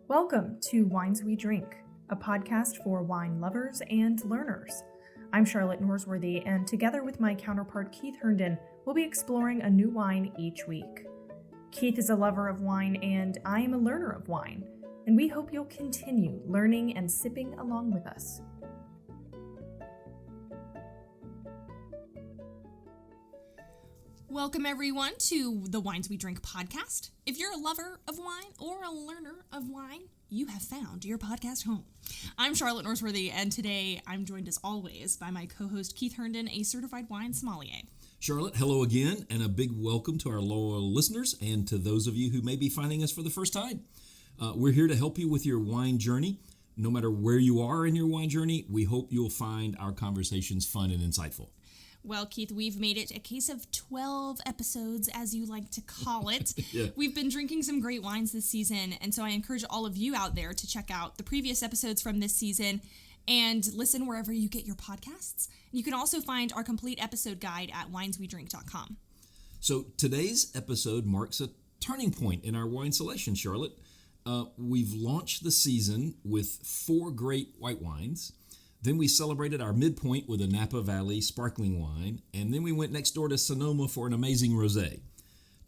Welcome to Wines We Drink, a podcast for wine lovers and learners. I'm Charlotte Norsworthy, and together with my counterpart Keith Herndon, we'll be exploring a new wine each week. Keith is a lover of wine, and I am a learner of wine, and we hope you'll continue learning and sipping along with us. Welcome, everyone, to the Wines We Drink podcast. If you're a lover of wine or a learner of wine, you have found your podcast home. I'm Charlotte Norsworthy, and today I'm joined, as always, by my co-host Keith Herndon, a certified wine sommelier. Charlotte, hello again, and a big welcome to our loyal listeners and to those of you who may be finding us for the first time. We're here to help you with your wine journey. No matter where you are in your wine journey, we hope you'll find our conversations fun and insightful. Well, Keith, we've made it a case of 12 episodes, as you like to call it. Yeah. We've been drinking some great wines this season, and so I encourage all of you out there to check out the previous episodes from this season and listen wherever you get your podcasts. You can also find our complete episode guide at wineswedrink.com. So today's episode marks a turning point in our wine selection, Charlotte. We've launched the season with 4 great white wines. Then we celebrated our midpoint with a Napa Valley sparkling wine, and then we went next door to Sonoma for an amazing rosé.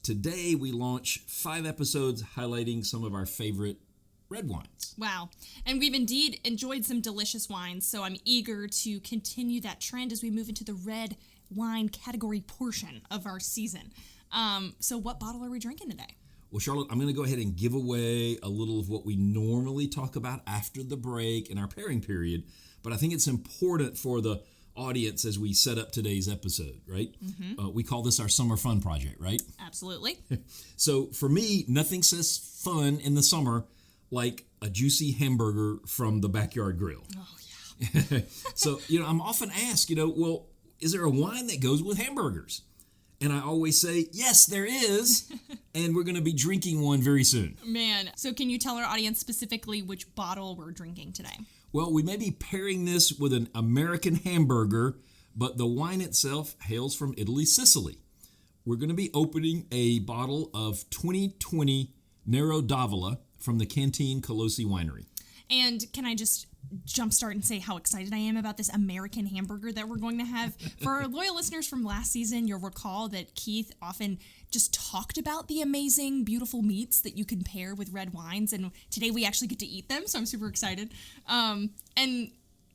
Today we launch 5 episodes highlighting some of our favorite red wines. Wow. And we've indeed enjoyed some delicious wines, so I'm eager to continue that trend as we move into the red wine category portion of our season. So what bottle are we drinking today? Well, Charlotte, I'm going to go ahead and give away a little of what we normally talk about after the break in our pairing period, but I think it's important for the audience as we set up today's episode, right? Mm-hmm. We call this our summer fun project, right? Absolutely. So for me, nothing says fun in the summer like a juicy hamburger from the backyard grill. Oh, yeah. So, I'm often asked, well, is there a wine that goes with hamburgers? And I always say, yes, there is, and we're going to be drinking one very soon. Man, so can you tell our audience specifically which bottle we're drinking today? Well, we may be pairing this with an American hamburger, but the wine itself hails from Italy, Sicily. We're going to be opening a bottle of 2020 Nero from the Canteen Colossi Winery. And can I just jumpstart and say how excited I am about this American hamburger that we're going to have. For our loyal listeners from last season, you'll recall that Keith often just talked about the amazing, beautiful meats that you can pair with red wines, and today we actually get to eat them, so I'm super excited. And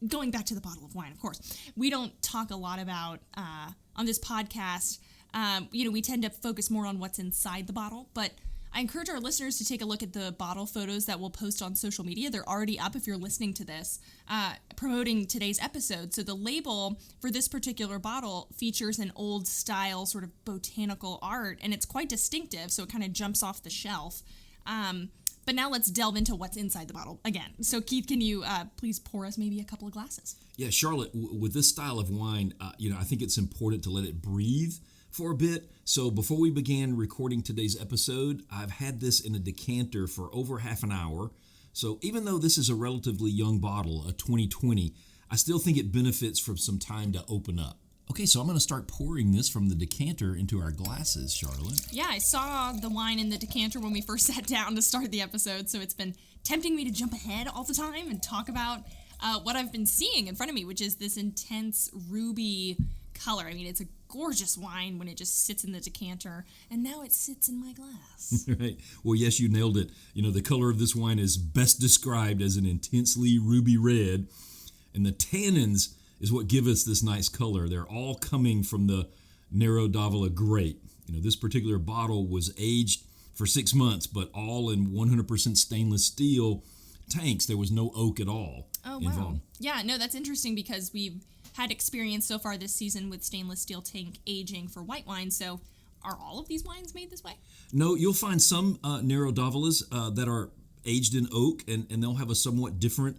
going back to the bottle of wine, of course, we don't talk a lot about, on this podcast, we tend to focus more on what's inside the bottle, but I encourage our listeners to take a look at the bottle photos that we'll post on social media. They're already up if you're listening to this, promoting today's episode. So the label for this particular bottle features an old style sort of botanical art, and it's quite distinctive, so it kind of jumps off the shelf. But now let's delve into what's inside the bottle again. So Keith, can you please pour us maybe a couple of glasses? Yeah, Charlotte, with this style of wine, I think it's important to let it breathe for a bit. So before we began recording today's episode, I've had this in a decanter for over half an hour. So even though this is a relatively young bottle, a 2020, I still think it benefits from some time to open up. Okay, so I'm going to start pouring this from the decanter into our glasses, Charlotte. Yeah, I saw the wine in the decanter when we first sat down to start the episode, so it's been tempting me to jump ahead all the time and talk about what I've been seeing in front of me, which is this intense ruby color. I mean, it's a gorgeous wine when it just sits in the decanter, and now it sits in my glass. Right. Well, yes, you nailed it. The color of this wine is best described as an intensely ruby red, and the tannins is what give us this nice color. They're all coming from the Nero grape. This particular bottle was aged for 6 months, but all in 100% stainless steel tanks. There was no oak at all involved. Wow. Yeah, no, that's interesting because we've had experience so far this season with stainless steel tank aging for white wine. So are all of these wines made this way? No, you'll find some Nero that are aged in oak, and they'll have a somewhat different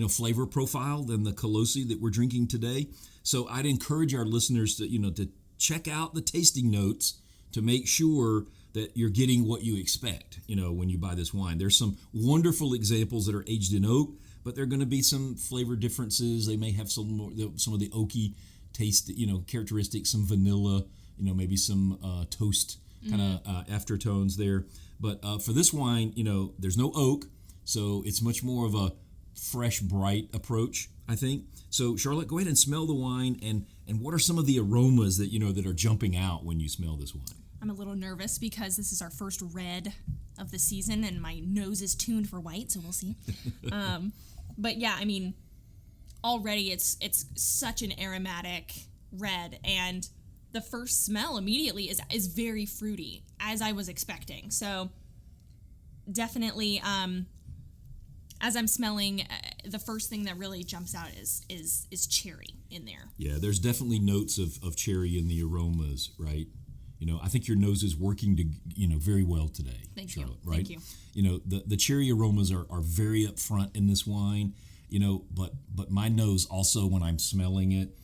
flavor profile than the Colossi that we're drinking today. So I'd encourage our listeners to check out the tasting notes to make sure that you're getting what you expect when you buy this wine. There's some wonderful examples that are aged in oak, but there are going to be some flavor differences. They may have some of the oaky taste, characteristics, some vanilla, maybe some toast kind of aftertones there. But for this wine, there's no oak, so it's much more of a fresh, bright approach, I think. So, Charlotte, go ahead and smell the wine, and what are some of the aromas that that are jumping out when you smell this wine? I'm a little nervous because this is our first red of the season, and my nose is tuned for white, so we'll see. But yeah, I mean, already it's such an aromatic red, and the first smell immediately is very fruity, as I was expecting. So definitely, as I'm smelling, the first thing that really jumps out is cherry in there. Yeah, there's definitely notes of cherry in the aromas, right? I think your nose is working very well today. Thank Charlotte, you. right? Thank you. The cherry aromas are very up front in this wine, but my nose also, when I'm smelling it,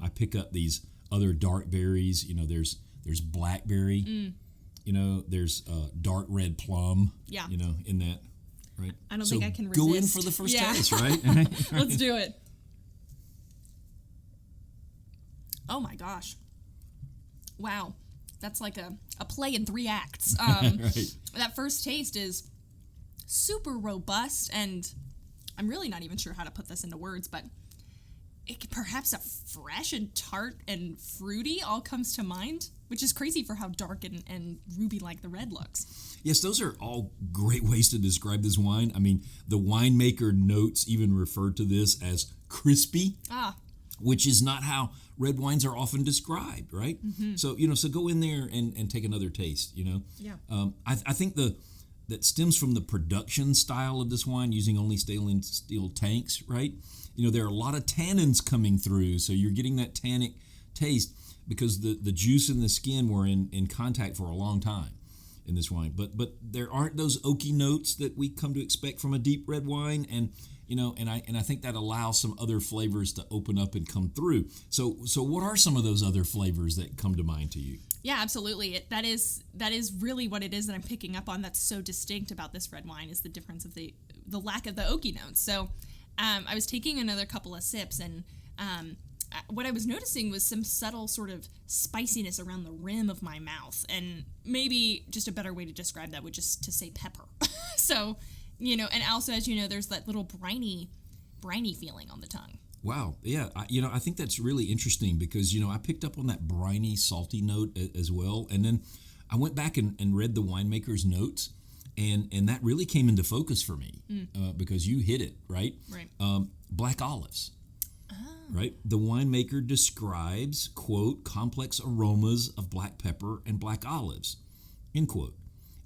I pick up these other dark berries. There's blackberry, there's dark red plum, in that, right? I don't think I can resist. Go in for the first taste, right? Let's do it. Oh my gosh. Wow. That's like a play in 3 acts. Right. That first taste is super robust, and I'm really not even sure how to put this into words, but perhaps a fresh and tart and fruity all comes to mind, which is crazy for how dark and ruby-like the red looks. Yes, those are all great ways to describe this wine. I mean, the winemaker notes even refer to this as crispy, which is not how red wines are often described, right? Mm-hmm. So, so go in there and take another taste, Yeah. I think that stems from the production style of this wine, using only stainless steel tanks, right? There are a lot of tannins coming through, so you're getting that tannic taste because the juice and the skin were in contact for a long time in this wine. But there aren't those oaky notes that we come to expect from a deep red wine, and I think that allows some other flavors to open up and come through. So what are some of those other flavors that come to mind to you? Yeah, absolutely. That is really what it is that I'm picking up on. That's so distinct about this red wine is the difference of the lack of the oaky notes. So I was taking another couple of sips, and what I was noticing was some subtle sort of spiciness around the rim of my mouth, and maybe just a better way to describe that would just to say pepper. So, and also, as you know, there's that little briny feeling on the tongue. Wow. Yeah. I think that's really interesting because, I picked up on that briny, salty note as well. And then I went back and read the winemaker's notes, and that really came into focus for me because you hit it, right? Right. Black olives. Right? The winemaker describes, quote, complex aromas of black pepper and black olives, end quote.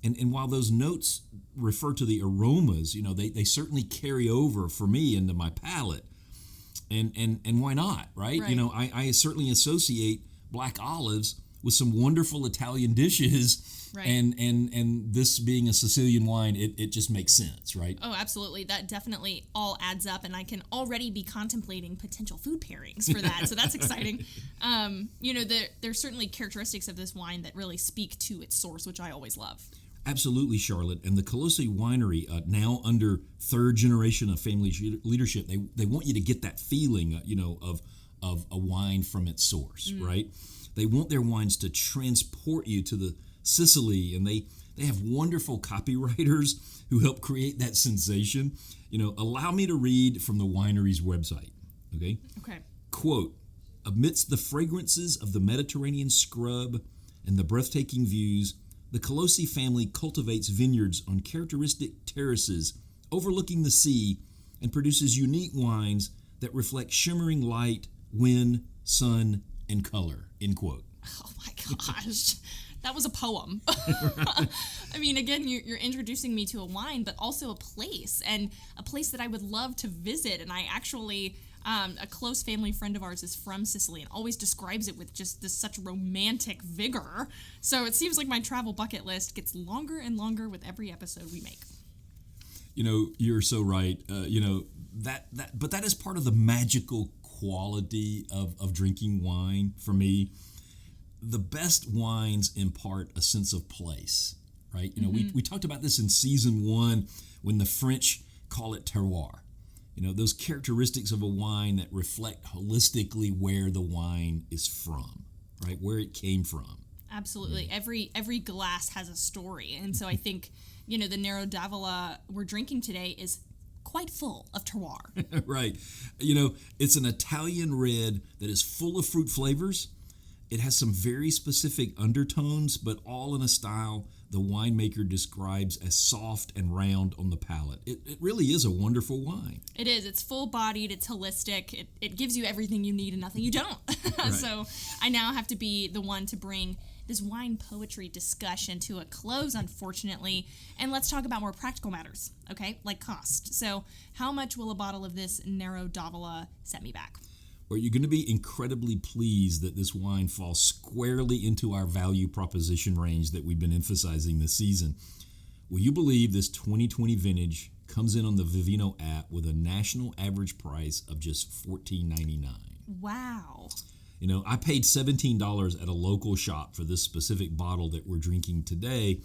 And while those notes refer to the aromas, they certainly carry over for me into my palate. And why not, right? Right. I certainly associate black olives with some wonderful Italian dishes. Right. And this being a Sicilian wine, it just makes sense, right? Oh, absolutely. That definitely all adds up, and I can already be contemplating potential food pairings for that, so that's exciting. There's certainly characteristics of this wine that really speak to its source, which I always love. Absolutely, Charlotte. And the Colossi Winery, now under third generation of family leadership, they want you to get that feeling, of a wine from its source, right? They want their wines to transport you to the Sicily, and they have wonderful copywriters who help create that sensation. Allow me to read from the winery's website, okay? Okay. Quote, amidst the fragrances of the Mediterranean scrub and the breathtaking views, the Colossi family cultivates vineyards on characteristic terraces overlooking the sea and produces unique wines that reflect shimmering light, wind, sun, and color, end quote. Oh my gosh. That was a poem. I mean, again, you're introducing me to a wine, but also a place that I would love to visit. And I actually, a close family friend of ours is from Sicily and always describes it with just this such romantic vigor. So it seems like my travel bucket list gets longer and longer with every episode we make. You're so right. But that is part of the magical quality of drinking wine for me. The best wines impart a sense of place, right? We talked about this in season 1 when the French call it terroir. Those characteristics of a wine that reflect holistically where the wine is from, right? Where it came from. Absolutely. Every glass has a story. And so I think, the Nero d'Avola we're drinking today is quite full of terroir. Right. It's an Italian red that is full of fruit flavors. It has some very specific undertones, but all in a style the winemaker describes as soft and round on the palate. It really is a wonderful wine. It is. It's full-bodied. It's holistic. It gives you everything you need and nothing you don't. Right. So I now have to be the one to bring this wine poetry discussion to a close, unfortunately. And let's talk about more practical matters, okay? Like cost. So how much will a bottle of this Nero d'Avola set me back? Well, you're going to be incredibly pleased that this wine falls squarely into our value proposition range that we've been emphasizing this season. Will you believe this 2020 vintage comes in on the Vivino app with a national average price of just $14.99? Wow. I paid $17 at a local shop for this specific bottle that we're drinking today,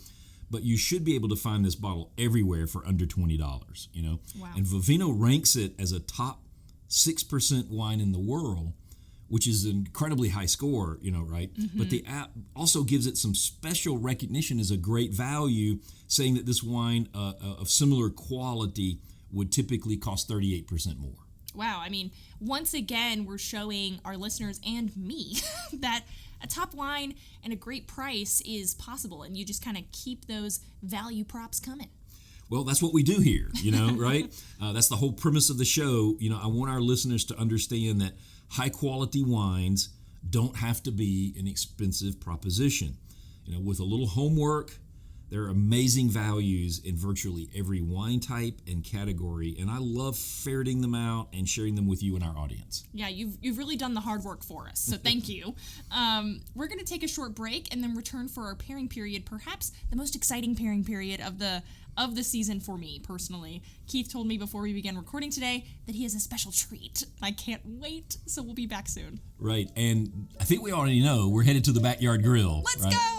but you should be able to find this bottle everywhere for under $20, Wow. And Vivino ranks it as a top 6% wine in the world, which is an incredibly high score, right? Mm-hmm. But the app also gives it some special recognition as a great value, saying that this wine of similar quality would typically cost 38% more. Wow. Once again, we're showing our listeners and me that a top wine and a great price is possible, and you just kind of keep those value props coming. Well, that's what we do here, right? That's the whole premise of the show. I want our listeners to understand that high-quality wines don't have to be an expensive proposition. With a little homework, there are amazing values in virtually every wine type and category, and I love ferreting them out and sharing them with you and our audience. Yeah, you've really done the hard work for us, so thank you. We're going to take a short break and then return for our pairing period, perhaps the most exciting pairing period of the season for me, personally. Keith told me before we began recording today that he has a special treat. I can't wait, so we'll be back soon. Right, and I think we already know we're headed to the Backyard Grill. Let's right? go!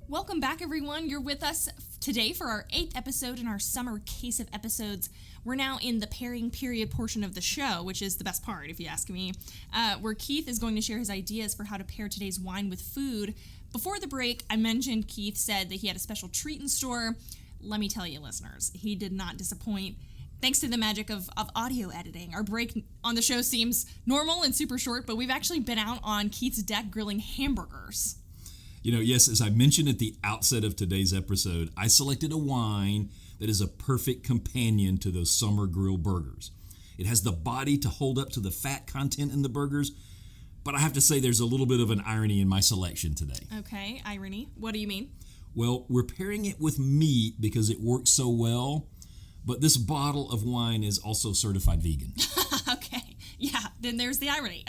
Welcome back, everyone. You're with us today for our 8th episode in our summer case of episodes. We're now in the pairing period portion of the show, which is the best part, if you ask me, where Keith is going to share his ideas for how to pair today's wine with food. Before the break, I mentioned Keith said that he had a special treat in store. Let me tell you, listeners, he did not disappoint. Thanks to the magic of audio editing, our break on the show seems normal and super short, but we've actually been out on Keith's deck grilling hamburgers. Yes, as I mentioned at the outset of today's episode, I selected a wine that is a perfect companion to those summer grill burgers. It has the body to hold up to the fat content in the burgers, but I have to say there's a little bit of an irony in my selection today. Okay, irony. What do you mean? Well, we're pairing it with meat because it works so well, but this bottle of wine is also certified vegan. Okay, yeah, then there's the irony.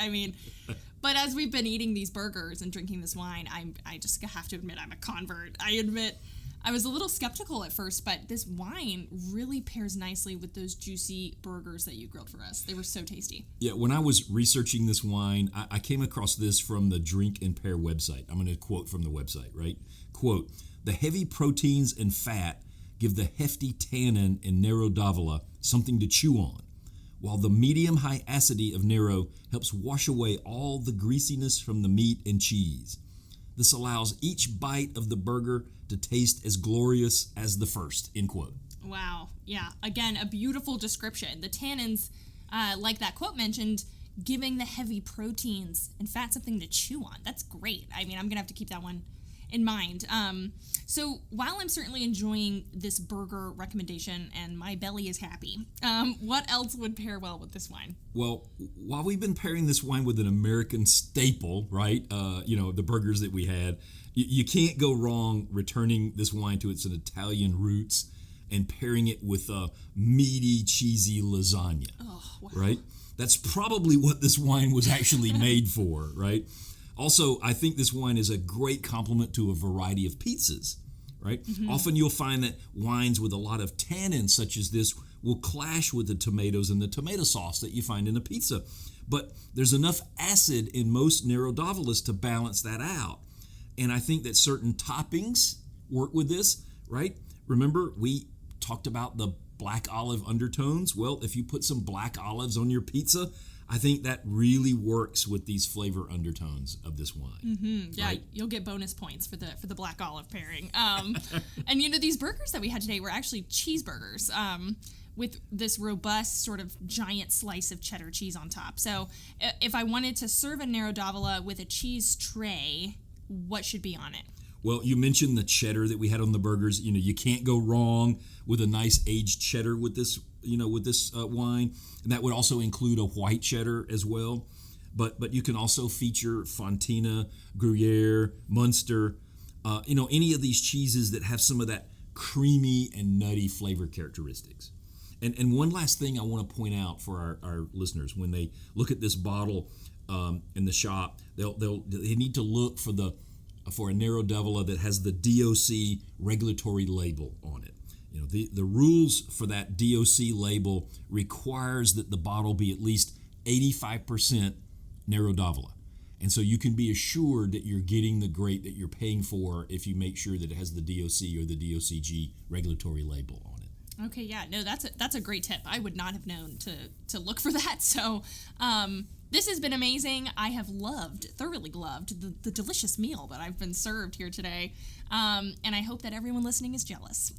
But as we've been eating these burgers and drinking this wine, I just have to admit I'm a convert. I admit I was a little skeptical at first, but this wine really pairs nicely with those juicy burgers that you grilled for us. They were so tasty. Yeah, when I was researching this wine, I came across this from the Drink and Pair website. I'm going to quote from the website, right? Quote, "The heavy proteins and fat give the hefty tannin in Nero d'Avola something to chew on, while the medium-high acidity of Nero helps wash away all the greasiness from the meat and cheese. This allows each bite of the burger to taste as glorious as the first," end quote. Wow. Yeah. Again, a beautiful description. The tannins, like that quote mentioned, giving the heavy proteins and fat something to chew on. That's great. I'm going to have to keep that one in mind. So while I'm certainly enjoying this burger recommendation and my belly is happy, what else would pair well with this wine? Well, while we've been pairing this wine with an American staple, right, the burgers that we had, you can't go wrong returning this wine to its Italian roots and pairing it with a meaty, cheesy lasagna, wow. Right? That's probably what this wine was actually made for, right? Also, I think this wine is a great complement to a variety of pizzas, right? Mm-hmm. Often you'll find that wines with a lot of tannins, such as this, will clash with the tomatoes and the tomato sauce that you find in a pizza. But there's enough acid in most Nero d'Avolas to balance that out. And I think that certain toppings work with this, right? Remember, we talked about the black olive undertones. Well, if you put some black olives on your pizza, I think that really works with these flavor undertones of this wine. Mm-hmm. Yeah, right? You'll get bonus points for the black olive pairing. And these burgers that we had today were actually cheeseburgers. With this robust sort of giant slice of cheddar cheese on top. So if I wanted to serve a Nero d'Avola with a cheese tray, what should be on it? Well, you mentioned the cheddar that we had on the burgers. You can't go wrong with a nice aged cheddar with this, wine. And that would also include a white cheddar as well. But you can also feature Fontina, Gruyere, Munster, any of these cheeses that have some of that creamy and nutty flavor characteristics. And one last thing I want to point out for our listeners, when they look at this bottle in the shop, they need to look for a Nero d'Avola that has the DOC regulatory label on it. The rules for that DOC label requires that the bottle be at least 85% Nero d'Avola. And so you can be assured that you're getting the grape that you're paying for if you make sure that it has the DOC or the DOCG regulatory label on it. Okay, yeah, no, that's a great tip. I would not have known to look for that. So this has been amazing. I have thoroughly loved the delicious meal that I've been served here today. And I hope that everyone listening is jealous.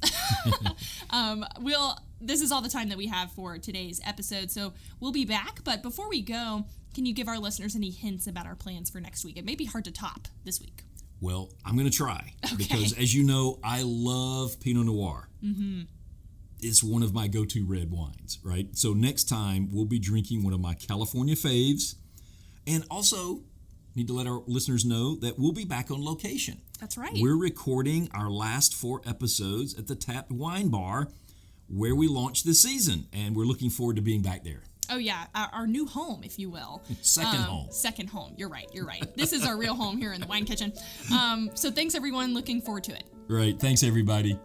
This is all the time that we have for today's episode. So we'll be back. But before we go, can you give our listeners any hints about our plans for next week? It may be hard to top this week. Well, I'm going to try. Okay. Because as you know, I love Pinot Noir. Mm-hmm. It's one of my go-to red wines, right? So next time we'll be drinking one of my California faves, and also need to let our listeners know that we'll be back on location. That's right. We're recording our last 4 episodes at the Tapped Wine Bar where we launched this season, and we're looking forward to being back there. Oh, yeah, our new home, if you will. Second home. Second home. You're right. This is our real home here in the wine kitchen. So thanks, everyone. Looking forward to it. Right. Thanks, everybody.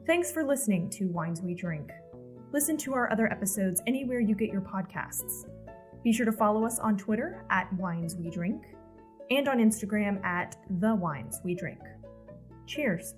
Thanks for listening to Wines We Drink. Listen to our other episodes anywhere you get your podcasts. Be sure to follow us on Twitter @WinesWeDrink and on Instagram @TheWinesWeDrink. Cheers.